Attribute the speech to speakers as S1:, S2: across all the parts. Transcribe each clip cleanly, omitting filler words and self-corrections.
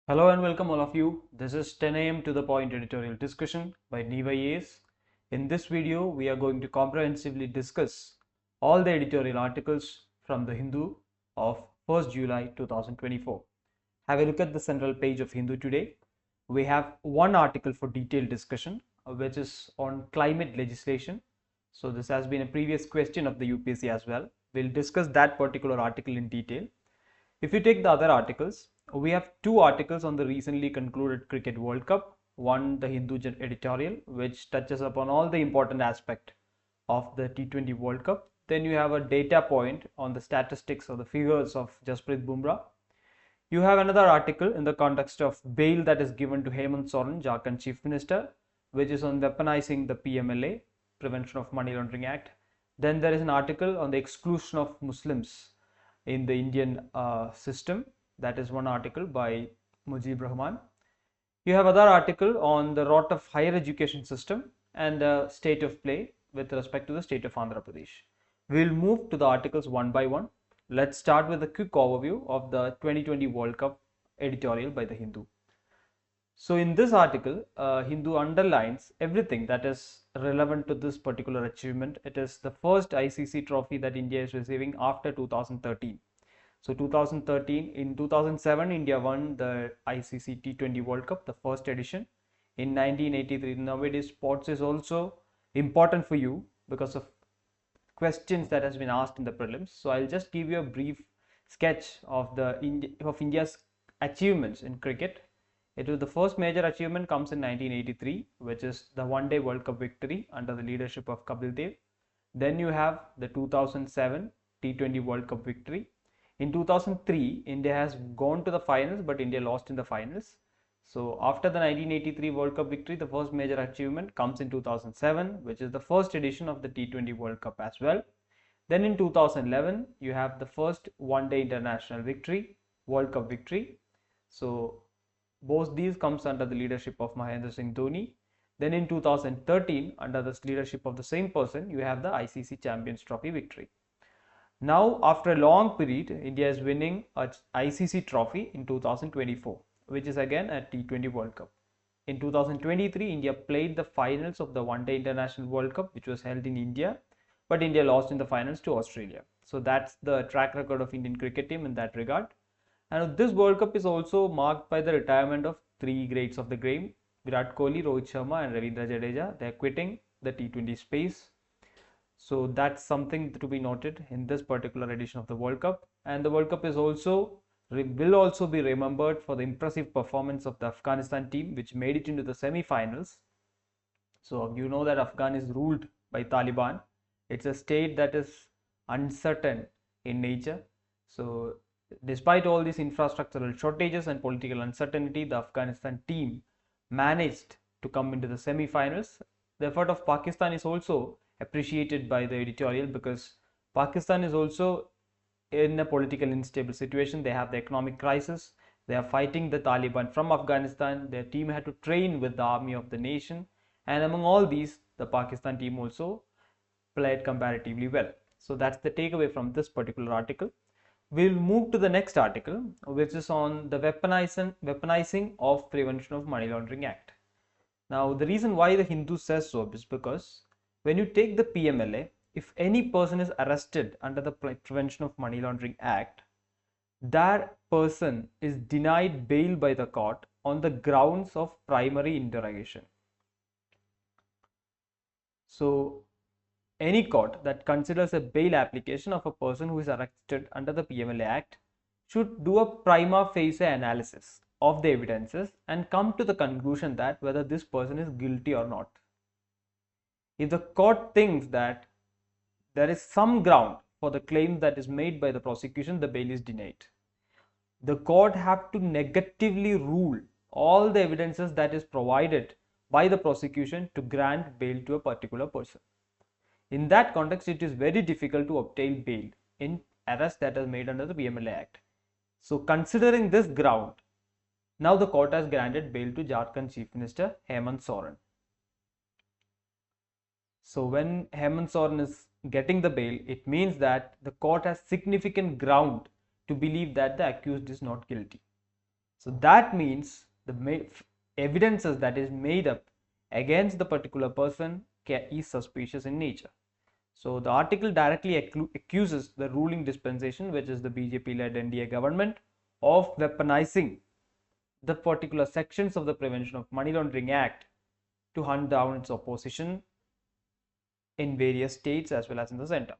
S1: Hello and welcome all of you. This is 10 a.m. to the point editorial discussion by Neva Yes. In this video, we are going to comprehensively discuss all the editorial articles from the Hindu of 1st July 2024. Have a look at the central page of Hindu today. We have one article for detailed discussion, which is on climate legislation. So this has been a previous question of the UPSC as well. We'll discuss that particular article in detail. If you take the other articles, we have two articles on the recently concluded Cricket World Cup. One, the Hindu editorial, which touches upon all the important aspect of the T20 World Cup. Then you have a data point on the statistics or the figures of JASPRIT BUMRAH. You have another article in the context of bail that is given to Hemant Soren, Jharkhand Chief Minister, which is on weaponizing the PMLA, Prevention of Money Laundering Act. Then there is an article on the exclusion of Muslims in the Indian system. That is one article by Mujib Rahman. You have other article on the rot of higher education system and the state of play with respect to the state of Andhra Pradesh. We'll move to the articles one by one. Let's start with a quick overview of the 2020 World Cup editorial by the Hindu. So in this article, Hindu underlines everything that is relevant to this particular achievement. It is the first ICC trophy that India is receiving after 2013. So 2013, in 2007, India won the ICC T20 World Cup, the first edition. In 1983, nowadays sports is also important for you because of questions that has been asked in the prelims. So I'll just give you a brief sketch of India's achievements in cricket. It was the first major achievement comes in 1983, which is the one-day World Cup victory under the leadership of Kapil Dev. Then you have the 2007 T20 World Cup victory. In 2003, India has gone to the finals, but India lost in the finals. So after the 1983 World Cup victory, the first major achievement comes in 2007, which is the first edition of the T20 World Cup as well. Then in 2011, you have the first one-day international victory, World Cup victory. So both these comes under the leadership of Mahendra Singh Dhoni. Then in 2013, under the leadership of the same person, you have the ICC Champions Trophy victory. Now, after a long period, India is winning a ICC trophy in 2024, which is again a T20 World Cup. In 2023, India played the finals of the One-Day International World Cup, which was held in India, but India lost in the finals to Australia. So that's the track record of Indian cricket team in that regard. And this World Cup is also marked by the retirement of three greats of the game: Virat Kohli, Rohit Sharma, and Ravindra Jadeja. They are quitting the T20 space. So that's something to be noted in this particular edition of the World Cup. And the World Cup is also will also be remembered for the impressive performance of the Afghanistan team, which made it into the semi-finals. So you know that Afghan is ruled by Taliban. It's a state that is uncertain in nature. So despite all these infrastructural shortages and political uncertainty, the Afghanistan team managed to come into the semi-finals. The effort of Pakistan is also appreciated by the editorial because Pakistan is also in a political unstable situation. They have the economic crisis. They are fighting the Taliban from Afghanistan. Their team had to train with the army of the nation, and among all these, the Pakistan team also played comparatively well. So that's the takeaway from this particular article. We'll move to the next article, which is on the weaponizing of Prevention of Money Laundering Act. Now, the reason why the Hindu says so is because when you take the PMLA, if any person is arrested under the Prevention of Money Laundering Act, that person is denied bail by the court on the grounds of primary interrogation. So any court that considers a bail application of a person who is arrested under the PMLA Act should do a prima facie analysis of the evidences and come to the conclusion that whether this person is guilty or not. If the court thinks that there is some ground for the claim that is made by the prosecution, the bail is denied. The court have to negatively rule all the evidences that is provided by the prosecution to grant bail to a particular person. In that context, it is very difficult to obtain bail in arrest that is made under the PMLA Act. So considering this ground, now the court has granted bail to Jharkhand Chief Minister Hemant Soren. So when Hemant Soren is getting the bail, it means that the court has significant ground to believe that the accused is not guilty. So that means the evidences that is made up against the particular person is suspicious in nature. So the article directly accuses the ruling dispensation, which is the BJP-led NDA government, of weaponizing the particular sections of the Prevention of Money Laundering Act to hunt down its opposition in various states as well as in the center.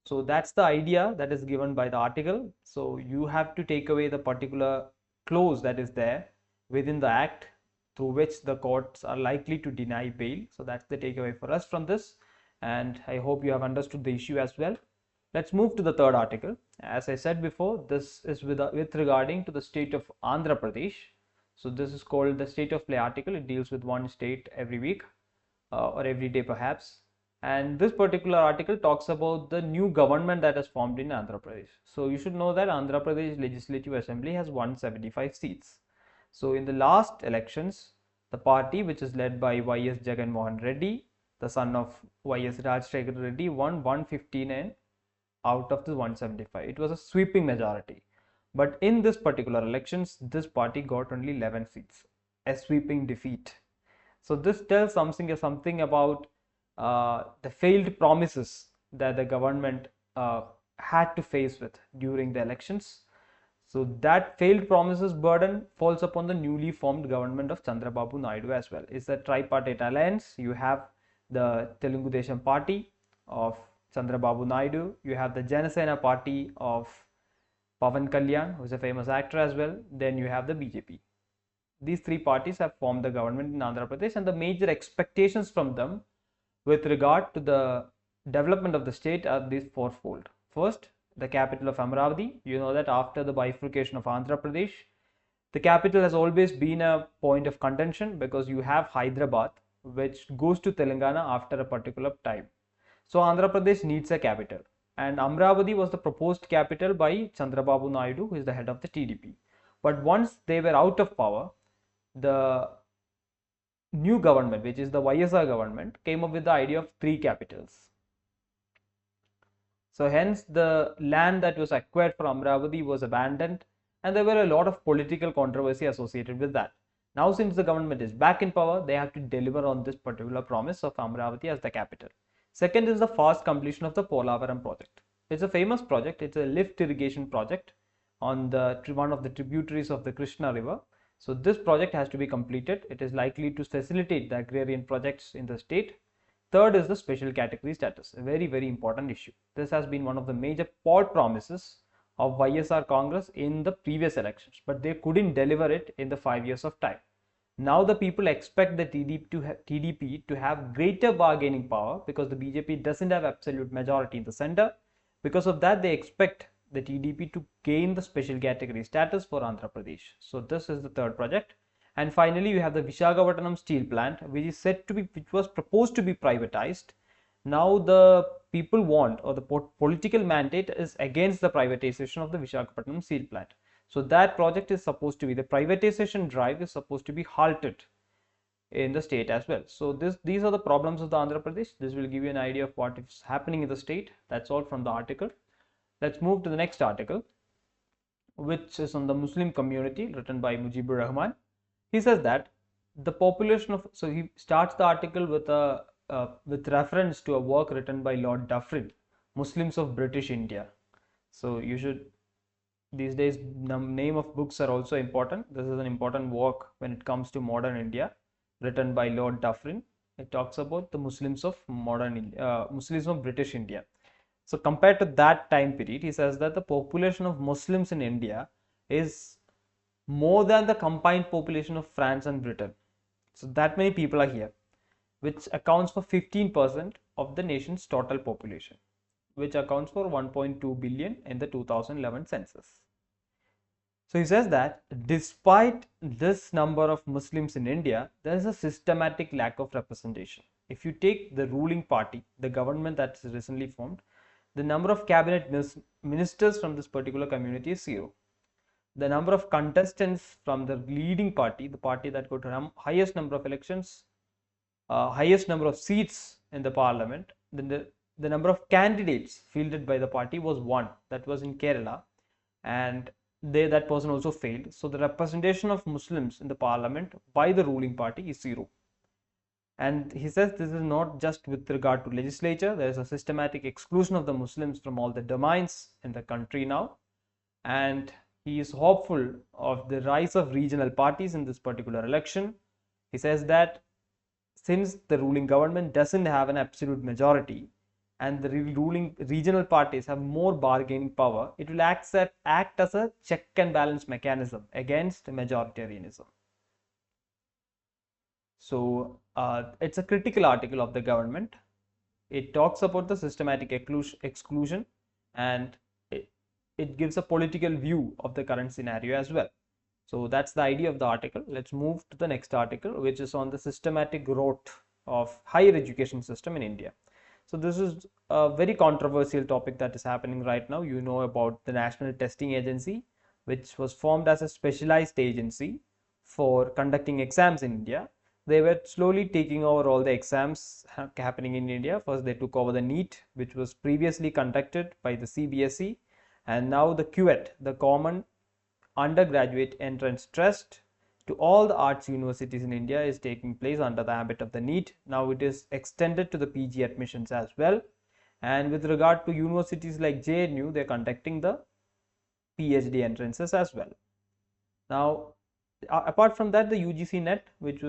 S1: So that's the idea that is given by the article. So you have to take away the particular clause that is there within the act through which the courts are likely to deny bail. So that's the takeaway for us from this, and I hope you have understood the issue as well. Let's move to the third article. As I said before, this is with regarding to the state of Andhra Pradesh. So this is called the state of play article. It deals with one state every week or every day perhaps. And this particular article talks about the new government that has formed in Andhra Pradesh. So you should know that Andhra Pradesh Legislative Assembly has 175 seats. So in the last elections, the party which is led by Y.S. Jagan Mohan Reddy, the son of Y.S. Rajshekar Reddy, won 159 out of the 175. It was a sweeping majority. But in this particular elections, this party got only 11 seats, a sweeping defeat. So this tells something about the failed promises that the government had to face with during the elections. So that failed promises burden falls upon the newly formed government of Chandrababu Naidu as well. It's a tripartite alliance. You have the Telugu Desam party of Chandrababu Naidu. You have the Janasena party of Pavan Kalyan, who is a famous actor as well. Then you have the BJP. These three parties have formed the government in Andhra Pradesh, and the major expectations from them with regard to the development of the state are these fourfold. First, the capital of Amravati. You know that after the bifurcation of Andhra Pradesh, the capital has always been a point of contention because you have Hyderabad, which goes to Telangana after a particular time. So Andhra Pradesh needs a capital, and Amravati was the proposed capital by Chandrababu Naidu, who is the head of the TDP. But once they were out of power, the new government, which is the YSR government, came up with the idea of three capitals. So hence the land that was acquired for Amravati was abandoned, and there were a lot of political controversy associated with that. Now since the government is back in power, they have to deliver on this particular promise of Amravati as the capital. Second is the fast completion of the Polavaram project. It's a famous project. It's a lift irrigation project on one of the tributaries of the Krishna river. So this project has to be completed. It is likely to facilitate the agrarian projects in the state. Third is the special category status, a very, very important issue. This has been one of the major poll promises of YSR Congress in the previous elections, but they couldn't deliver it in the 5 years of time. Now the people expect the TDP to have greater bargaining power because the BJP doesn't have absolute majority in the center. Because of that, they expect the TDP to gain the special category status for Andhra Pradesh. So this is the third project. And finally, you have the Visakhapatnam steel plant, which was proposed to be privatized. Now the people want, or the political mandate is against the privatization of the Visakhapatnam steel plant. So that project is supposed to be, the privatization drive is supposed to be halted in the state as well. So these are the problems of the Andhra Pradesh. This will give you an idea of what is happening in the state. That's all from the article. Let's move to the next article, which is on the Muslim community, written by Mujibur Rahman. He says that the population of, so he starts the article with reference to a work written by Lord Dufferin, Muslims of British India. So you should, these days name of books are also important. This is an important work when it comes to modern India, written by Lord Dufferin. It talks about the Muslims of modern India, Muslims of British India. So compared to that time period, he says that the population of Muslims in India is more than the combined population of France and Britain. So that many people are here, which accounts for 15% of the nation's total population, which accounts for 1.2 billion in the 2011 census. So he says that despite this number of Muslims in India, there is a systematic lack of representation. If you take the ruling party, the government that's recently formed, the number of cabinet ministers from this particular community is 0. The number of contestants from the leading party, the party that got the highest number of elections, highest number of seats in the parliament, then the number of candidates fielded by the party was 1. That was in Kerala. And that person also failed. So the representation of Muslims in the parliament by the ruling party is zero. And he says this is not just with regard to legislature. There is a systematic exclusion of the Muslims from all the domains in the country now. And he is hopeful of the rise of regional parties in this particular election. He says that since the ruling government doesn't have an absolute majority and the ruling regional parties have more bargaining power, it will act as a check and balance mechanism against majoritarianism. So it's a critical article of the government. It talks about the systematic exclusion, and it gives a political view of the current scenario as well. So that's the idea of the article. Let's move to the next article, which is on the systematic growth of higher education system in India. So this is a very controversial topic that is happening right now. You know about the National Testing Agency, which was formed as a specialized agency for conducting exams in India. They were slowly taking over all the exams happening in India. First, they took over the NEET, which was previously conducted by the CBSE, and now the QET, the Common Undergraduate Entrance Test to all the arts universities in India, is taking place under the ambit of the NEET. Now it is extended to the PG admissions as well. And with regard to universities like JNU, they are conducting the PhD entrances as well. Now, apart from that, the UGC NET, which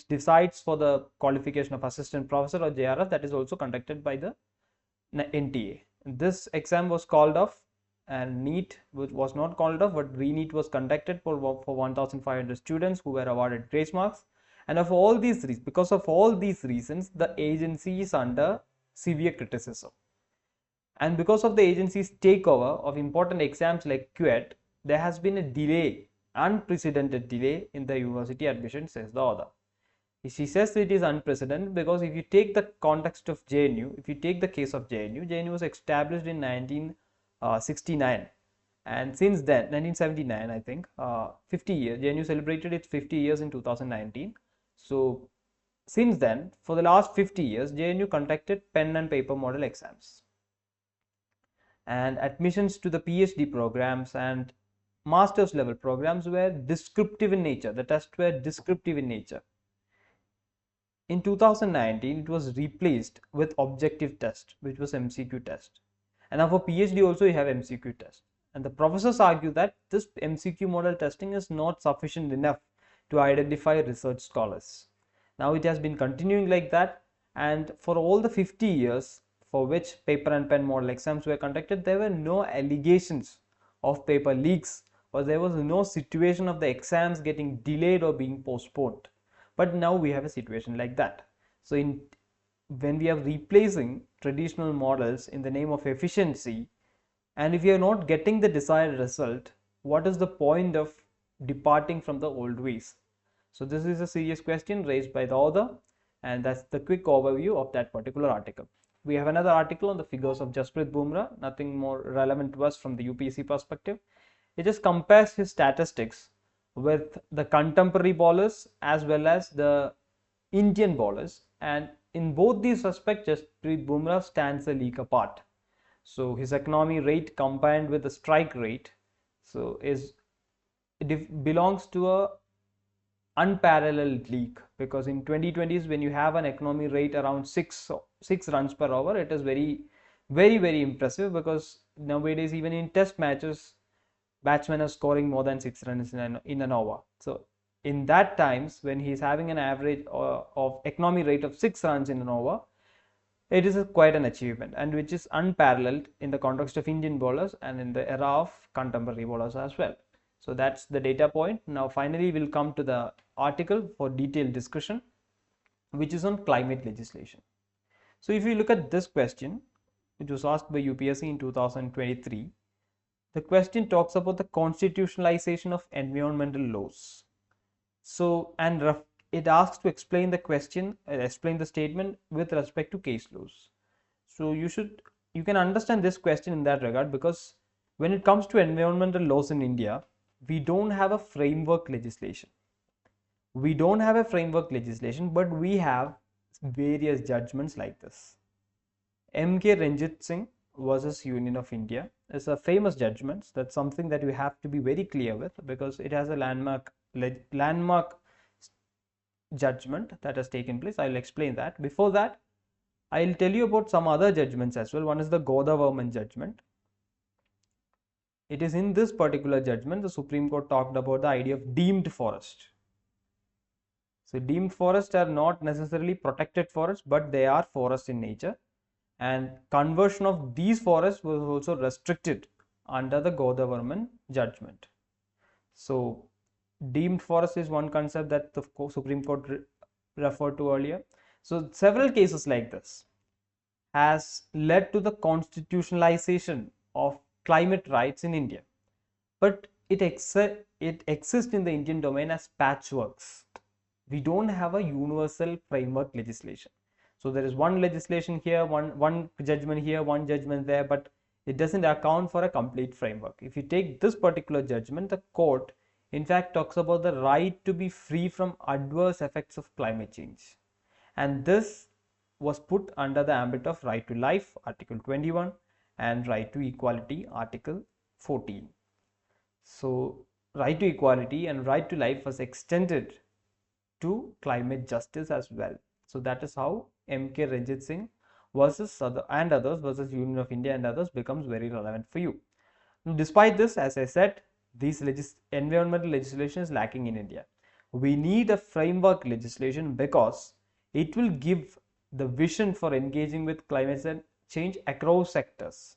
S1: decides for the qualification of assistant professor or JRF, that is also conducted by the NTA. This exam was called off, and NEET was not called off, but re-NEET was conducted for 1,500 students who were awarded grace marks. And of all these reasons, because of all these reasons, the agency is under severe criticism. And because of the agency's takeover of important exams like QET, there has been a delay, unprecedented delay in the university admission, says the author. She says it is unprecedented because if you take the context of JNU, if you take the case of JNU was established in 1969, and since then, 1979, I think, 50 years, JNU celebrated its 50 years in 2019. So since then, for the last 50 years, JNU conducted pen and paper model exams. And admissions to the PhD programs and master's level programs were descriptive in nature. The tests were descriptive in nature. In 2019, it was replaced with objective test, which was MCQ test. And now for PhD also you have MCQ test. And the professors argue that this MCQ model testing is not sufficient enough to identify research scholars. Now it has been continuing like that, and for all the 50 years for which paper and pen model exams were conducted, there were no allegations of paper leaks, or there was no situation of the exams getting delayed or being postponed. But now we have a situation like that. So when we are replacing traditional models in the name of efficiency, and if you are not getting the desired result, what is the point of departing from the old ways? So this is a serious question raised by the author, and that's the quick overview of that particular article. We have another article on the figures of JASPRIT BUMRAH, nothing more relevant to us from the UPSC perspective. It just compares his statistics with the contemporary bowlers as well as the Indian bowlers, and in both these aspects, JASPRIT BUMRAH stands a league apart. So his economy rate combined with the strike rate, so it belongs to a unparalleled league, because in 2020s when you have an economy rate around 6 runs per over, it is very impressive, because nowadays even in test matches batsmen are scoring more than 6 runs in an over. So in that times when he is having an average of economy rate of 6 runs in an over, it is quite an achievement, and which is unparalleled in the context of Indian bowlers and in the era of contemporary bowlers as well. So that's the data point. Now finally we'll come to the article for detailed discussion, which is on climate legislation. So if you look at this question, which was asked by UPSC in 2023, the question talks about the constitutionalization of environmental laws. So, and it asks to explain the question, explain the statement with respect to case laws. So you can understand this question in that regard, because when it comes to environmental laws in India, we don't have a framework legislation. We don't have a framework legislation, but we have various judgments like this. M.K. Ranjit Singh versus Union of India, is a famous judgment. That's something that you have to be very clear with, because it has a landmark judgment that has taken place. I'll explain that. Before that, I'll tell you about some other judgments as well. One is the Godavarman judgment. It is in this particular judgment the Supreme Court talked about the idea of deemed forest. So deemed forests are not necessarily protected forests, but they are forests in nature, and conversion of these forests was also restricted under the Godavarman judgment. So deemed forest is one concept that the Supreme Court referred to earlier. So several cases like this has led to the constitutionalization of climate rights in India, but it exists in the Indian domain as patchworks. We don't have a universal framework legislation. So there is one legislation here, one judgment here, one judgment there, but it doesn't account for a complete framework. If you take this particular judgment, the court in fact talks about the right to be free from adverse effects of climate change, and this was put under the ambit of right to life, Article 21, and right to equality, Article 14. So right to equality and right to life was extended to climate justice as well. So that is how M.K. Ranjit Singh versus others versus Union of India and others becomes very relevant for you. Despite this, as I said, these environmental legislation is lacking in India. We need a framework legislation because it will give the vision for engaging with climate change across sectors.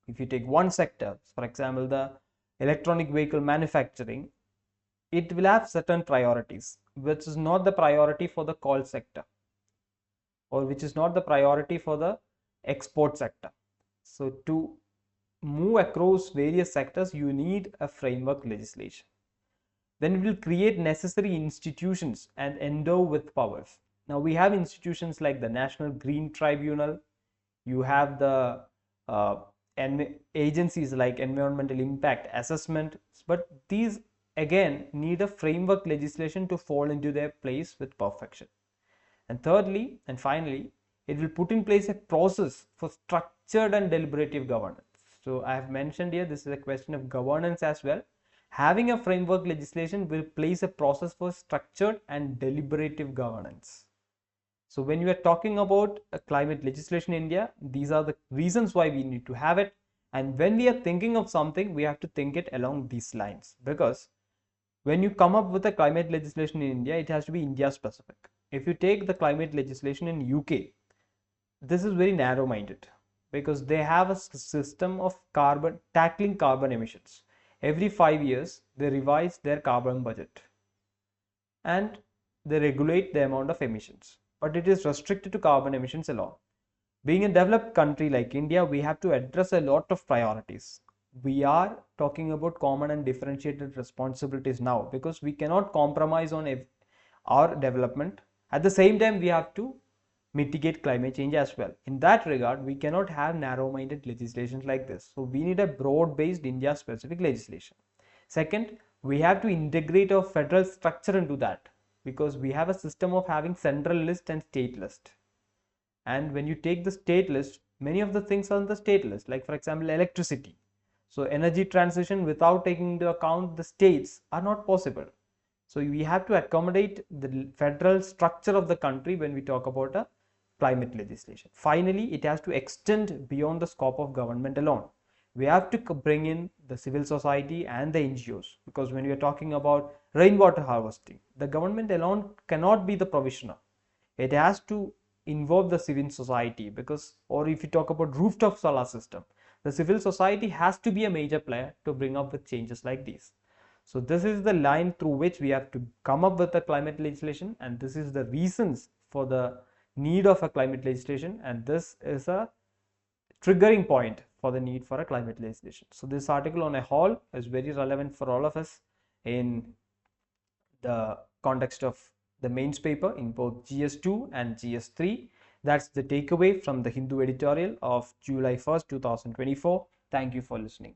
S1: If you take one sector, for example, the electronic vehicle manufacturing, it will have certain priorities, which is not the priority for the coal sector, or which is not the priority for the export sector. So to move across various sectors, you need a framework legislation. Then it will create necessary institutions and endow with powers. Now we have institutions like the National Green Tribunal, you have the agencies like environmental impact assessment, but these again need a framework legislation to fall into their place with perfection. And thirdly and finally, it will put in place a process for structured and deliberative governance. So I have mentioned here, this is a question of governance as well. Having a framework legislation will place a process for structured and deliberative governance. So when you are talking about a climate legislation in India, these are the reasons why we need to have it. And when we are thinking of something, we have to think it along these lines, because when you come up with a climate legislation in India, it has to be India specific. If you take the climate legislation in UK, this is very narrow minded, because they have a system of tackling carbon emissions. Every 5 years, they revise their carbon budget and they regulate the amount of emissions, but it is restricted to carbon emissions alone. Being a developed country like India, we have to address a lot of priorities. We are talking about common and differentiated responsibilities now, because we cannot compromise on our development. At the same time, we have to mitigate climate change as well. In that regard, we cannot have narrow-minded legislations like this. So we need a broad-based India-specific legislation. Second, we have to integrate a federal structure into that, because we have a system of having central list and state list. And when you take the state list, many of the things are on the state list, like for example, electricity. So energy transition without taking into account the states are not possible. So we have to accommodate the federal structure of the country when we talk about a climate legislation. Finally, it has to extend beyond the scope of government alone. We have to bring in the civil society and the NGOs, because when we are talking about rainwater harvesting, the government alone cannot be the provisioner. It has to involve the civil society, because, or if you talk about rooftop solar system, the civil society has to be a major player to bring up with changes like these. So this is the line through which we have to come up with the climate legislation, and this is the reasons for the need of a climate legislation, and this is a triggering point for the need for a climate legislation. So this article on a whole is very relevant for all of us in the context of the mains paper in both GS2 and GS3. That's the takeaway from the Hindu editorial of July 1st, 2024. Thank you for listening.